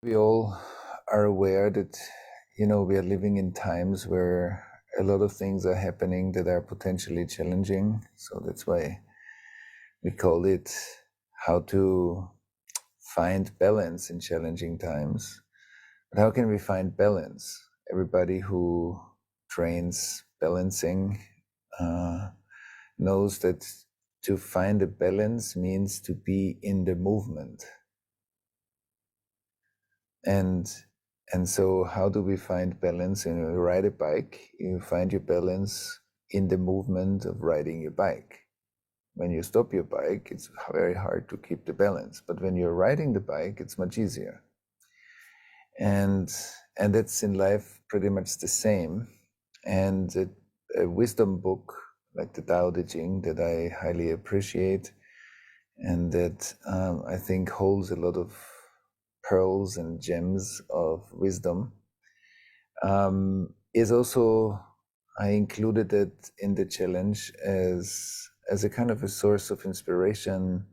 We all are aware that, we are living in times where a lot of things are happening that are potentially challenging. So that's why we call it how to find balance in challenging times. But how can we find balance? Everybody who trains balancing knows that to find a balance means to be in the movement. And so how do we find balance? When you ride a bike, you find your balance in the movement of riding your bike. When you stop your bike, it's very hard to keep the balance. But when you're riding the bike, it's much easier. And that's in life pretty much the same. And a wisdom book like the Tao Te Ching that I highly appreciate and that I think holds a lot of pearls and gems of wisdom is also, I included it in the challenge as a kind of a source of inspiration,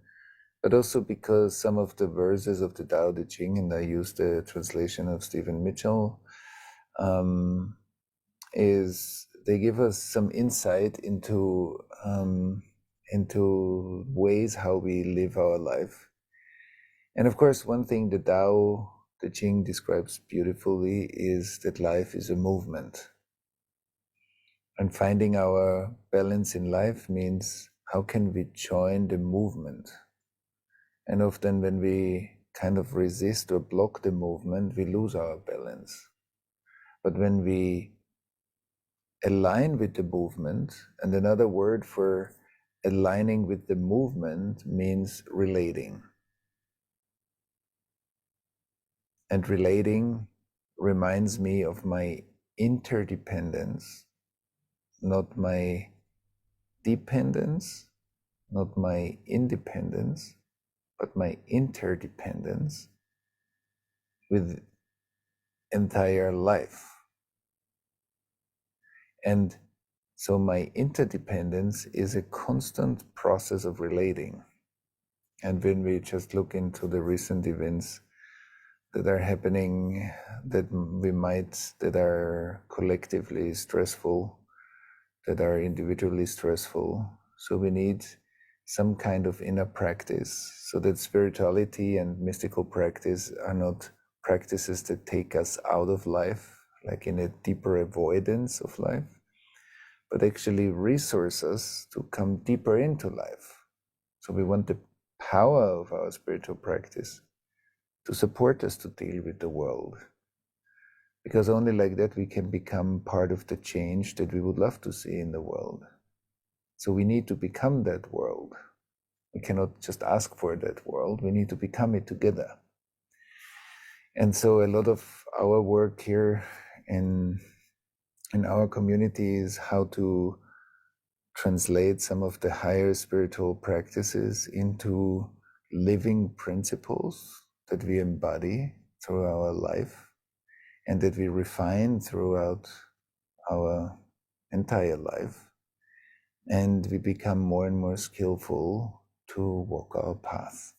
but also because some of the verses of the Tao Te Ching, and I use the translation of Stephen Mitchell, is they give us some insight into ways how we live our life. And of course, one thing the Tao Te Ching describes beautifully is that life is a movement. And finding our balance in life means how can we join the movement? And often when we kind of resist or block the movement, we lose our balance. But when we align with the movement, and another word for aligning with the movement means relating. And relating reminds me of my interdependence, not my dependence, not my independence, but my interdependence with entire life. And so my interdependence is a constant process of relating. And when we just look into the recent events that are happening, that are collectively stressful, that are individually stressful. So we need some kind of inner practice, so that spirituality and mystical practice are not practices that take us out of life, like in a deeper avoidance of life, but actually resource us to come deeper into life. So we want the power of our spiritual practice to support us to deal with the world. Because only like that we can become part of the change that we would love to see in the world. So we need to become that world. We cannot just ask for that world, we need to become it together. And so a lot of our work here in our community is how to translate some of the higher spiritual practices into living principles that we embody through our life and that we refine throughout our entire life. And we become more and more skillful to walk our path.